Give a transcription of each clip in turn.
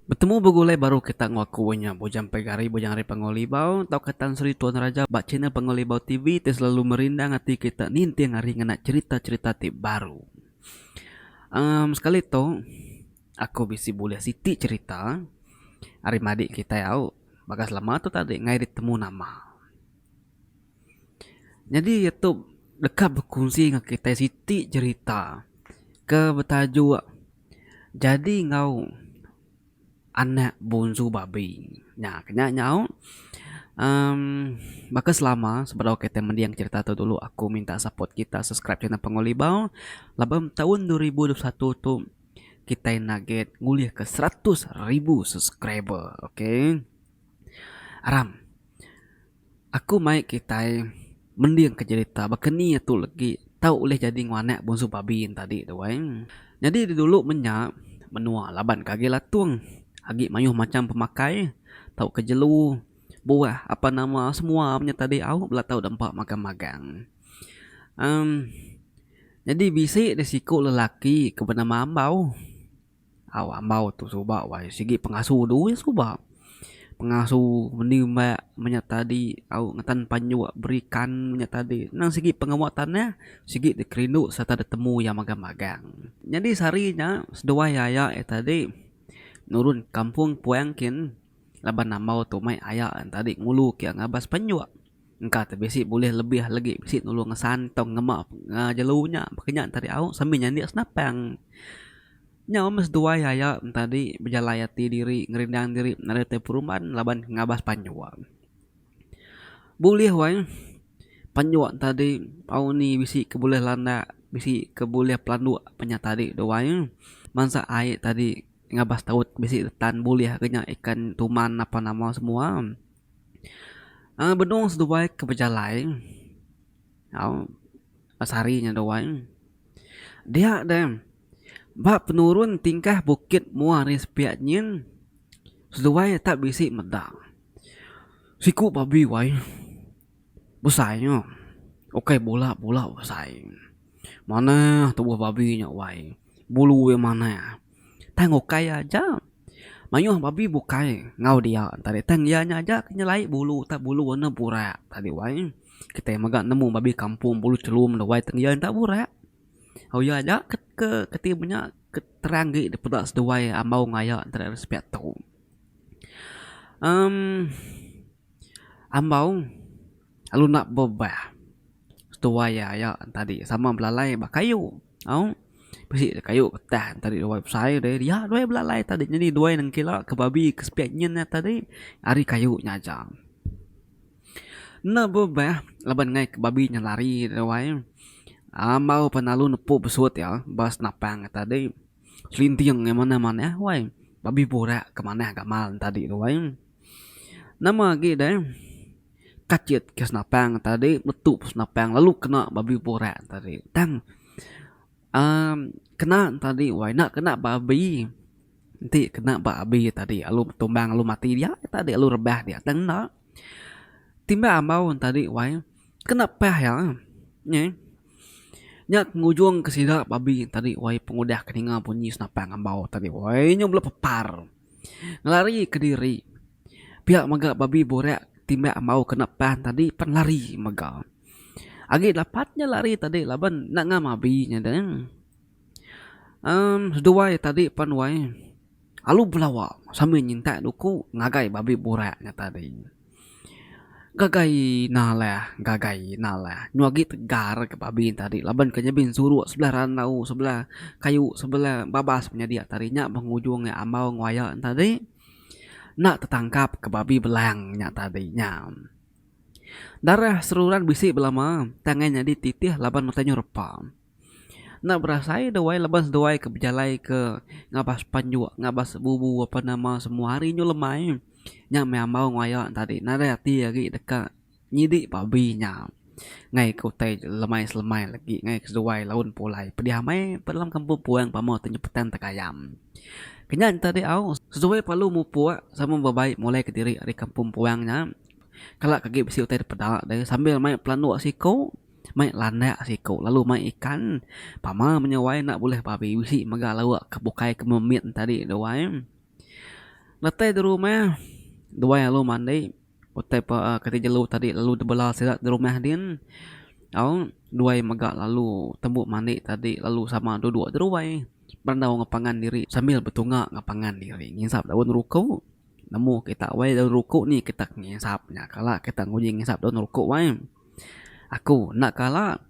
Bertemu begulai baru kita ngakunya bujang pegari bujang hari pangolibau tau katan Sri Tuan Raja bak channel pangolibau TV te selalu merindang hati kita ninti ngari ngena cerita-cerita ti baru. Sekali to aku bisi boleh siti cerita hari madik kita ya bagas lama tu tadi ngai ditemu nama. Jadi itu dekat berkongsi dengan kita siti cerita ke bertajuk jadi ngau anak bonzu babi. Nah, kena nyau. Maka selama sebelum kita mendiang cerita tu dulu aku minta support kita subscribe channel Pengolibau. Labam tahun 2021 tu kita nugget nguliah ke 100,000 subscriber. Okay. Aram. Aku mai kita mendiang ke cerita bakeni tu lagi tahu oleh jadi nganak bonzu babi tadi tu Jadi dulu menyak menua laban kage latung. Agi mayuh macam pemakai tahu kejelu buah apa nama semua punya tadi au belah tahu dampak magang-magang. Jadi bisi resiko lelaki ke bernama ambau. Ambau tu subak wai sigi pengasuh dulu ya subak. Pengasuh menimba punya tadi au ngatan panyu berikan punya tadi. Nang segi pengawatannya sigi dikerindu serta ditemu yang magang-magang. Jadi sarinya sedua ya tadi nurun kampung puangkin laban namau tu mai ayak tadi ngulu kia ngabas penyu engka terbesi boleh lebih lagi bisi nulu ngesantong ngemak ngajalunya makanya tadi au sambil nyanyi senapang nyawa mes dua ya tadi berjalayati diri ngerindang diri narete perumahan laban ngabas penyu boleh wae penyu tadi au ni bisi keboleh landa bisi keboleh pelandu penya tadi doang mansa air tadi ngabas taut bisi tan boleh kenya ikan tuman apa nama semua benung seduai ke berjalai au asarinya doang dia dem bak penurun tingkah bukit muaris piatnyin seduai tak bisi medang siku babi wai besarnya oke bola besar mana tubuh babinya wai bulu yang mana tengok kaya aja mayuh babi bukai ngau dia tadi teng ianya aja nyelai bulu tak bulu warna burak tadi wai kita magak nemu babi kampung bulu celum dah wai teng ia tak burak oh ya aja ke ketimnya keteranggi di pedak sedawai ambau ngaya antara respect tu ambau lalu nak bobah sedawai ya tadi sama belalai bakayu besi kayu ketah tadi dua website deh dia dua belalai tadi jadi dua yang kira ke babi ke speknya tadi hari kayu aja na bobah laban ngai ke babi nya lari dua mau penalu nepu besut ya bas napang tadi selinting yang mana-mana wai babi borak kemana gamal tadi dua nama lagi deh kacit ke senapang tadi metu senapang lalu kena babi borak tadi tang kena tadi why nak kena babi nanti kena babi tadi alu tumbang alu mati dia tadi alu rebah dia teng nak timba ambau tadi why kena pah ya nyak ngujung ke sida babi tadi why pengudah keninga bunyi senapang ambau tadi why nya belum pepar ngelari ke diri pihak maga babi borak timba ambau kena pah tadi pan lari maga agi dapatnya lari tadi laban nak ngamabi nya dan sedua tadi panwai alu belawa sambil nyinta duku ngagai babi boraknya tadi gagai nalah nyuagi tegar ke babi tadi laban kenyebin suruh sebelah ranau sebelah kayu sebelah babas punya dia tadinya mengujungnya ambau ngwaya tadi nak tertangkap ke babi belangnya tadinya darah seruran bisi belama tangannya dititih laban matanya repa nak berasai dawai laban dawai ke berjalai ke ngabas panju ngabas bubu apa nama semua hari nyu lemai nya mau ngoyo tadi nada hati lagi dekat nyidik babinya ngai kau tai lemai selemai lagi ngai kedua laun pulai pediamai dalam kampung puang pamo penyebutan tekayam kenyan tadi au sesuai palu mupua sama babai mulai ke diri dari kampung puangnya kalau kaki besi utai pedak dari sambil main pelanu siko main landa siko lalu main ikan pama menyawai nak boleh babi bisi maga lawak kebukai kememit tadi doain letih di rumah dua yang lu mandi utai ketika lu tadi lalu debelah sedat di rumah din au dua yang megak lalu tembuk mandi tadi lalu sama duduk di rumah pernah ngapangan diri sambil bertunggak ngapangan diri ngisap daun ruko nemu kita wae daun ruko nih kita ngisapnya kala kita nguji ngisap daun ruko wae aku nak kala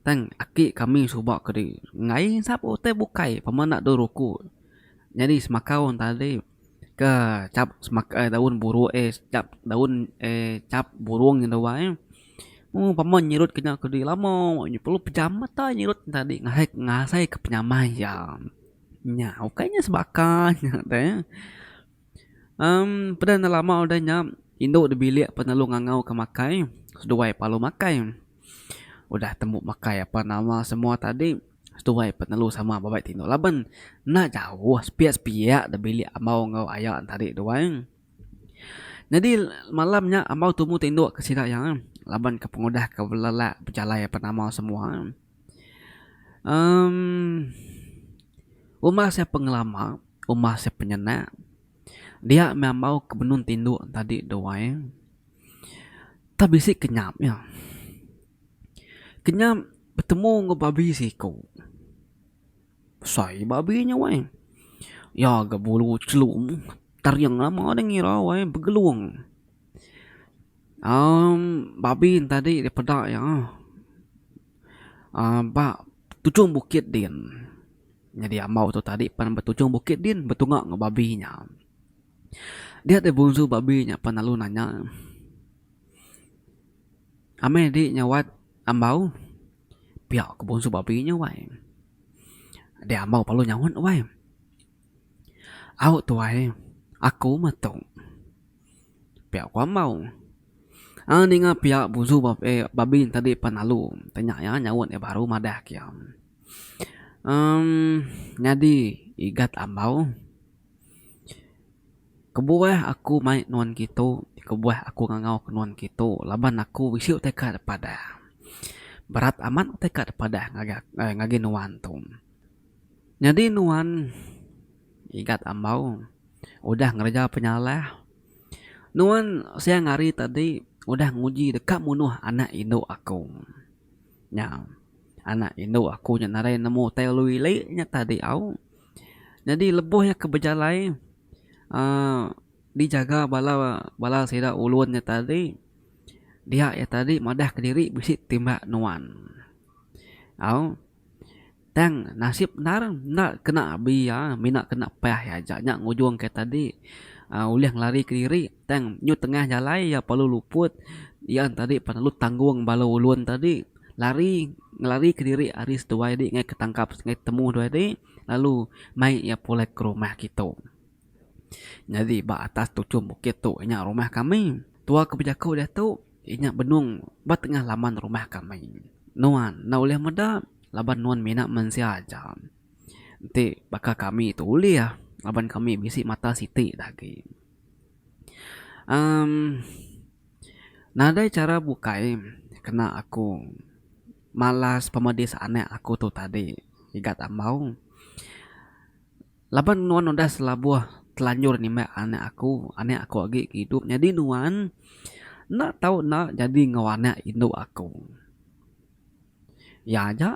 tang aki kami subak ke ngai ngisap utai bukai pemana daun ruko jadi semakau tadi ke cap daun burung cap daun cap burung gitu wae paman nyirut kena ke di lama perlu pejamat ta nyirut tadi ngasai ke penyamai ya nya kayaknya sebakan teh pada lama udahnya induk di bilik penalu ngangau ke makai seduai palu makai udah temu makai apa nama semua tadi seduai penalu sama babai tino laban nak jauh spiak-spiak di bilik amau ngau ayak tadi doang. Jadi malamnya ambau tumu tinduk ke sida yang laban ke pengudah ke belala berjalai apa nama semua. Umah saya pengelama, umah saya penyenak. Dia memang ke benun tinduk tadi doang. Tapi si kenyap ya. Kenyap bertemu nge babi siku. Saya babinya wae. Ya gak bulu celum. Taryang lama ada ngira wae begeluang. Babi tadi daripada ya. Pak tucung bukit din. Jadi amau tu tadi pan bertucung bukit din betungak nge babinya. Dia ada bungsu babinya pan lalu nanya. Ame di nyawat ambau. Pihak ke bungsu babinya wae. Dia ambau palu nyawat wae. Au tu wae. Aku mah pihak ku ambau. Ninga pihak bungsu babi tadi panalu tanya ya nyawut baru madah kia. Jadi igat ambau. Kebuah aku main nuan gitu, kebuah aku ngangau ke nuan gitu. Laban aku wisiu teka pada. Berat aman teka pada ngagi nuan tu. Jadi nuan igat ambau. Udah ngerja penyalah. Nuan saya ngari tadi udah nguji dekat munuh anak induk aku. Ya, anak induk aku nya narai nemu telui nya tadi au. Jadi leboh ya ke bejalai dijaga bala sida ulunnya tadi. Dia ya tadi madah ke diri bisi timbak nuan. Au. Tang nasib nar kena abi ya, mina kena payah ya janya ngujung kayak tadi. Uliah ngelari ke diri tang nyu tengah jalai ya palu luput yang tadi panalu tanggung bala ulun tadi ngelari ke diri aris dua di ngai ketangkap ngai temu dua di lalu mai ya pulai ke rumah gitu. Jadi ba atas tucum bukit tu nya rumah kami tua kebijaku dia tu nya benung ba tengah laman rumah kami nuan na uliah meda laban nuan mina mensia aja nanti bakal kami tu uliah laban kami bisi mata siti lagi. Nadai cara bukai kena aku malas pemadis aneh aku tu tadi igat ambau. Laban nuan udah selabuh telanjur nih mak aneh aku lagi hidup. Jadi nuan nak tahu nak jadi ngawana induk aku. Ya aja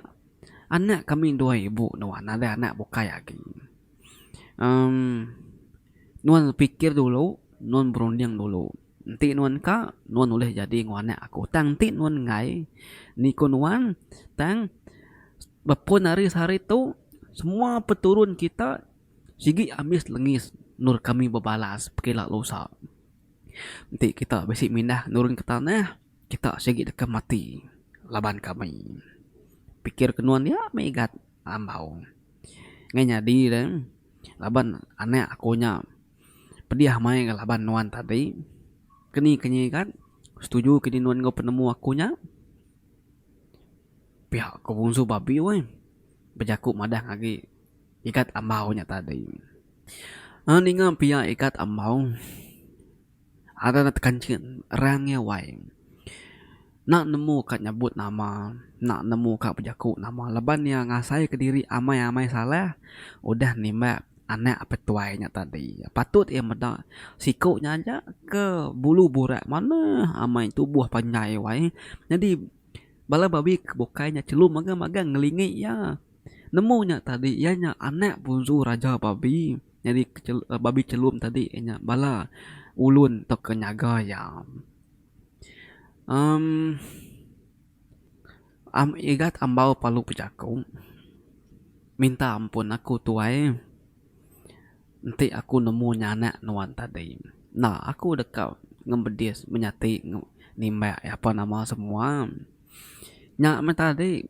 anak kami dua ibu nuan ada anak bukai lagi. Nuan pikir dulu, nuan berunding dulu. Nanti nuan nuan boleh jadi nguane aku. Tang ti nuan ngai, niko nuan, tang bapun hari sehari tu semua peturun kita sigi amis lengis nur kami bebalas pekila lusa. Nanti kita besi mindah nurun ke tanah, kita sigi dekat mati laban kami. Pikir kenuan ya megat ambau. Ngai nyadi dan laban aneh akunya pediah main ke laban nuan tadi keni kan setuju kini nuan go penemu akunya pihak ko bungsu babi woi bejaku madah lagi ikat ambaunya tadi ninga pihak ikat ambau ada kancing rangnya wai nak nemu kat nyebut nama nak nemu kat bejaku nama laban yang ngasai ke diri amai salah udah nimba anak petuainya tadi. Patut ia meda sikutnya aja ke bulu burak mana amai tubuh panjai wai. Jadi bala babi kebukainya celum maga-maga ngelingi ya. Nemunya tadi ianya anak bunzu raja babi. Jadi babi celum tadi ianya bala ulun tok kenyaga ya. Um, igat ambau palu pejakung. Minta ampun aku tuai. Nanti aku nemu anak nuan tadi. Nah, aku dekat ngembedis menyati nimba apa nama semua. Nyak tadi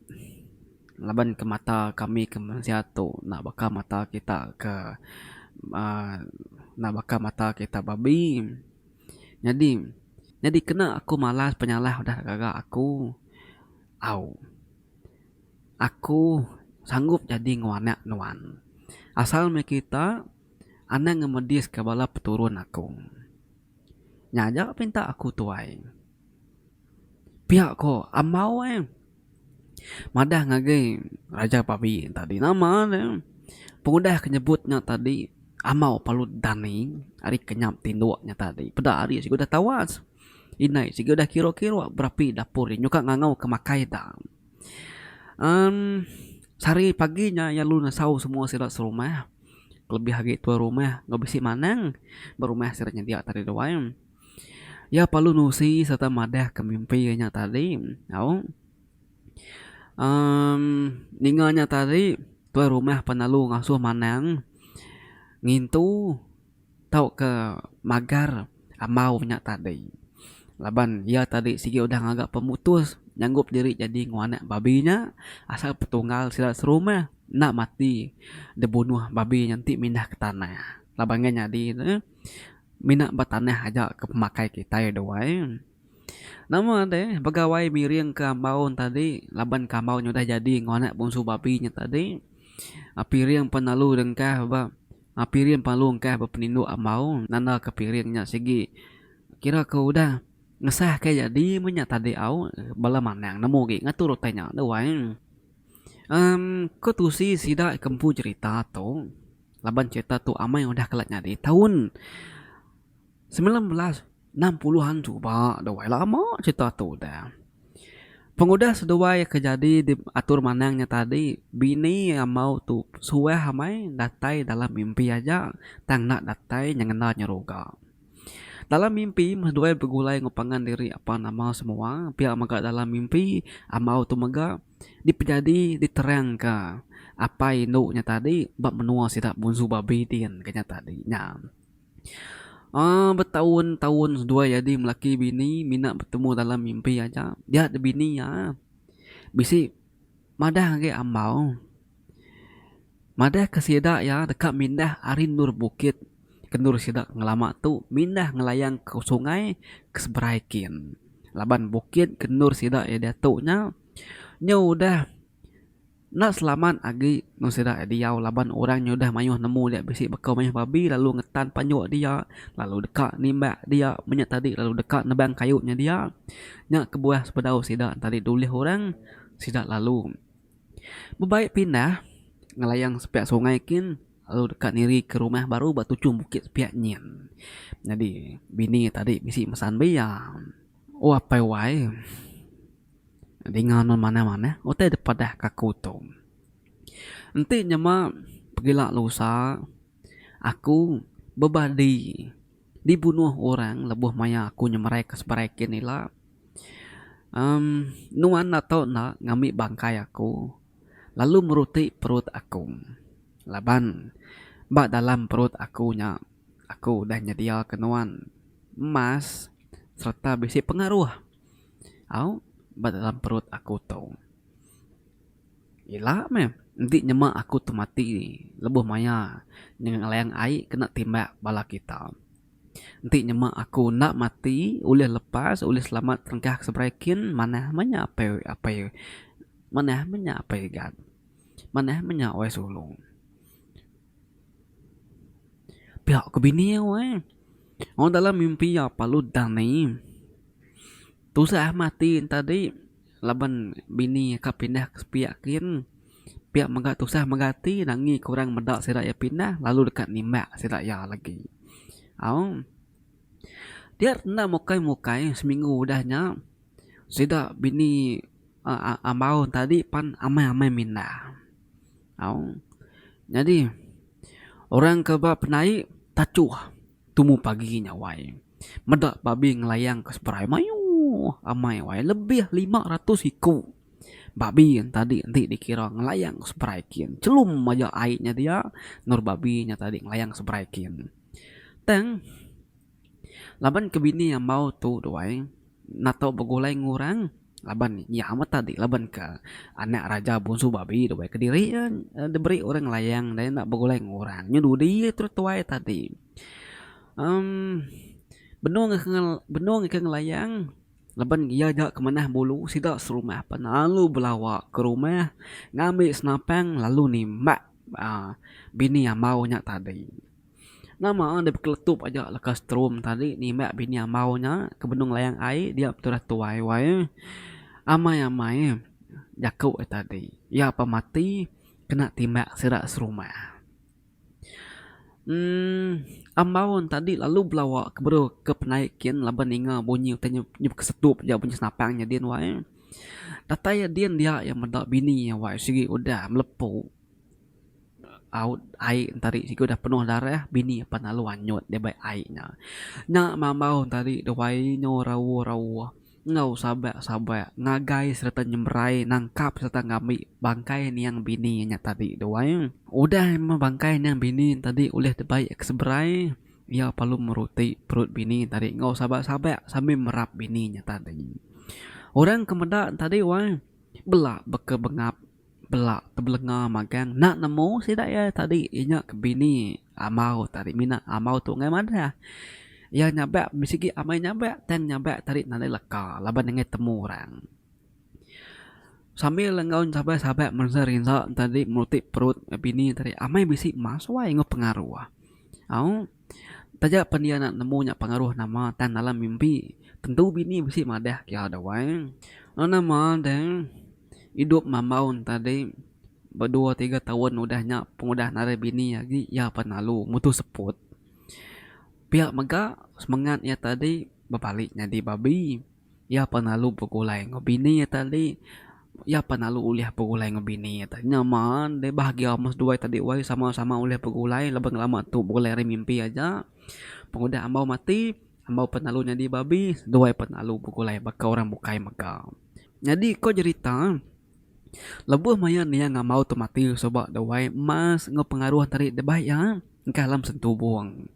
laban ke mata kami ke manusia tu nak bakar mata kita ke uh, nak bakar mata kita babi. Jadi kena aku malas penyalah udah kagak aku. Aku sanggup jadi ngwanak nuan. Asal me kita anak ngemedis ke bala peturun aku. Nyajak pinta aku tuai. Pihak ko amau madah ngage raja babi tadi nama pengudah kenyebutnya tadi amau palu dani ari kenyam tinduknya tadi pada hari sih udah tawas inai sih udah kiro-kiro berapi dapur nyuka ngangau kemakai dah sari paginya ya lu nasau semua sirat serumah lebih lagi tua rumah nggak bisi manang berumah siratnya dia tadi doang ya palu nusi serta madah kemimpinya tadi ningalnya tadi tua rumah penalu ngasuh manang ngintu tau ke magar amaunya tadi laban ya tadi sigi udah ngagak pemutus nyanggup diri jadi nguanak babinya asal petunggal silat serumah nak mati dibunuh babi nanti mindah ke tanah labannya jadi minat bertanah aja ke pemakai kita ya doang. Nama deh pegawai miring ke ambaun tadi laban ke ambaun udah jadi ngonak bungsu babinya tadi. Piring penalu dengkah ba. Piring palu engkah berpenindu ambaun nana ke piringnya segi. Kira kau udah ngesah kayak jadi menyak tadi au bala manang nemu ge ngatur tanya doang. Kau tu si sida kempu cerita tu. Laban cerita tu amai udah kelatnya di tahun 1960-an coba dah lama cerita tu dah. Pengudah sedua yang kejadi di atur manangnya tadi bini yang mau tu suwe hamai datai dalam mimpi aja tang nak datai yang kenal nyeroga. Dalam mimpi dua bergulai ngupangan diri apa nama semua pihak maga dalam mimpi amau tu maga dipejadi diterang ke apa induknya tadi bab menua sidak bunzu babi din kanya tadi nya. Bertahun-tahun dua jadi melaki bini minat bertemu dalam mimpi aja. Dia ada bini ya. Bisi madah ke ambau. Madah ke sidak ya dekat mindah arin nur bukit. Kendur sidak ngelama tu mindah ngelayang ke sungai ke seberaikin. Laban bukit kendur sidak ya datuknya. Nya udah nak selamat agi nu sida dia laban orang udah mayuh nemu dia bisi bekau mayuh babi lalu ngetan panyuk dia lalu dekat nimbak dia menyak tadi lalu dekat nebang kayunya dia nyak kebuah sepedau sida tadi dulih orang sida lalu bebaik pindah ngelayang sepiak sungai kin lalu dekat niri ke rumah baru batu cum bukit sepiak nyin jadi bini tadi bisi mesan beya apa wae dengan mana-mana ote depadah kakuto nanti nyama pergilah lusa aku bebadi dibunuh orang lebuh maya aku nyemerai kesebarekin ila nuan atau nak ngambil bangkai aku lalu meruti perut aku laban bak dalam perut akunya aku udah nyedia kenuan emas serta bisi pengaruh dalam perut aku tu. Ila nanti nyema aku tu mati lebuh maya dengan layang air kena timbak bala kita. Nanti nyema aku nak mati oleh lepas oleh selamat terengkah seberaikin mana apa mana gad mana oi sulung. Pihak kebini wae. Orang dalam mimpi ya palu dani. Tusah mati tadi laban bini ka pindah kespiakin Pihak megak tusah megati nangi kurang medak sidak ya pindah lalu dekat nimak sidak ya lagi. Au. Dia nak mukai-mukai seminggu udahnya sidak bini ambau tadi pan amai-amai mindah. Au. Jadi orang keba penai tacuh tumu paginya wai. Medak babi ngelayang ke seberai mayu amai wai lebih 500 hiku. Babi yang tadi nanti dikira ngelayang seberaikin celum aja airnya dia nur babinya tadi ngelayang seberaikin teng laban ke bini yang mau tuh doai nato begulai ngurang laban ya amat tadi laban ke anak raja bungsu babi doai kediri diberi orang layang dan nak begulai ngurang nyedu dia terus tuai tadi um, benung ke ngelayang laban ia jak kemanah bulu sidak serumah lalu belawak ke rumah ngambil senapang lalu nimbak bini yang maunya tadi nama dia berkeletup aja lekas strum tadi nimbak bini yang maunya ke benung layang air dia betul tuai wai amai jakau tadi ya apa mati kena timbak sidak serumah Ambawon tadi lalu belawak ke penaikin laban inga bunyi tanya nyup kesetup ya bunyi senapangnya dia wae. Dataya dia yang medak bini yang wae sigi udah melepuh. Out air tadi sigi udah penuh darah bini apa lalu anyut dia baik airnya. Nya mamawon tadi dia wae nyo rawu ngau sabak ngagai serta nyemberai nangkap serta ngambil bangkai yang bininya tadi doang udah emang bangkai yang bini tadi oleh terbaik seberai ia perlu meruti perut bini tadi ngau sabak sambil merap bininya tadi orang kemedak tadi wah belak beke bengap belak tebelenga magang nak nemu sidak ya tadi inya ke bini amau tadi mina amau tu ngai mana ya nyabak misiki amai nyabak teng nyabak tarik nanti leka laban dengan temu orang sambil lengaun sahabat menerinsa tadi menutup perut bini tadi amai bisik mas wae ngo pengaruh au tajak pendia nak nemu nyak pengaruh nama tan dalam mimpi tentu bini bisik madah kia ada wae nama dan hidup mamaun tadi berdua 3 tahun udahnya pengudah nare bini lagi ya penalu mutu seput pihak mega semangatnya tadi berbaliknya di babi ya penalu pegulai ngobini ya tadi ya penalu uliah pegulai ngobini ya tadi nyaman deh bahagia mas dua tadi wai sama-sama uliah pegulai lebih lama tuh pegulai mimpi aja pengudah ambau mati ambau penalunya di babi dua penalu pegulai baka orang bukai mega jadi kok cerita lebuh mayan yang nggak mau tuh mati sobat dawai mas ngepengaruh tarik debah ya kalam sentuh buang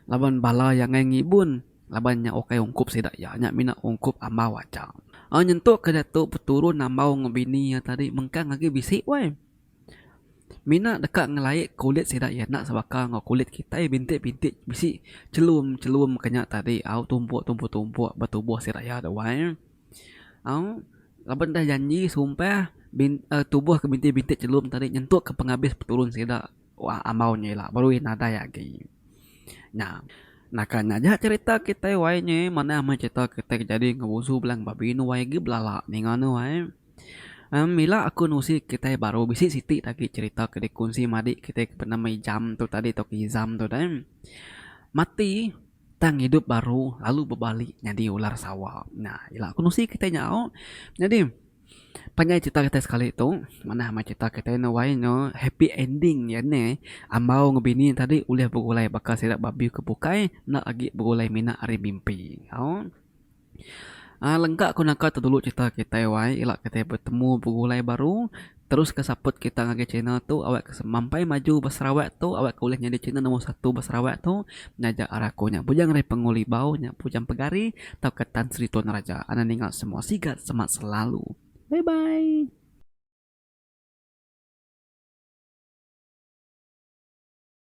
laban bala yang ngibun laban nya okai ungkup sidak ya nya mina ungkup ambau aja nyentuk ke datuk peturun ambau ngebini ya tadi mengkang lagi bisik wae mina dekat ngelaik kulit sidak ya nak sebaka ngo kulit kita bintik bisik celum kenyak tadi au tumpuk bertubuh sidak ya wae au laban dah janji sumpah tubuh ke bintik celum tadi nyentuk ke penghabis peturun sidak wah ambau nyela baru nada ya gi nah nakanya aja cerita kita wae mana ama cerita kita jadi ngebusu belang babi nu wae ge belala ninganu wae mila aku nusi kita baru bisi siti lagi cerita ke dikunci madi kita pernah jam tuh tadi tok izam tuh dan mati tang hidup baru lalu berbalik jadi ular sawah nah ila aku nusi kita nyao jadi panjang cerita kita sekali itu mana sama cerita kita no why no happy ending ya ne ambau ngebini tadi uliah begulai bakal sidak babi kebukai nak lagi begulai mina hari mimpi lengkap aku nak dulu cerita kita why ilak kita bertemu begulai baru terus kesaput kita ngage channel tu awak mampai maju Sarawak tu awak kuliah di channel nomor 1 Sarawak tu ngajak arakunya bujang dari penguli bau nya bujang pegari tau ketan Sri Tuan Raja ana ningal semua sigat semat selalu. Bye bye.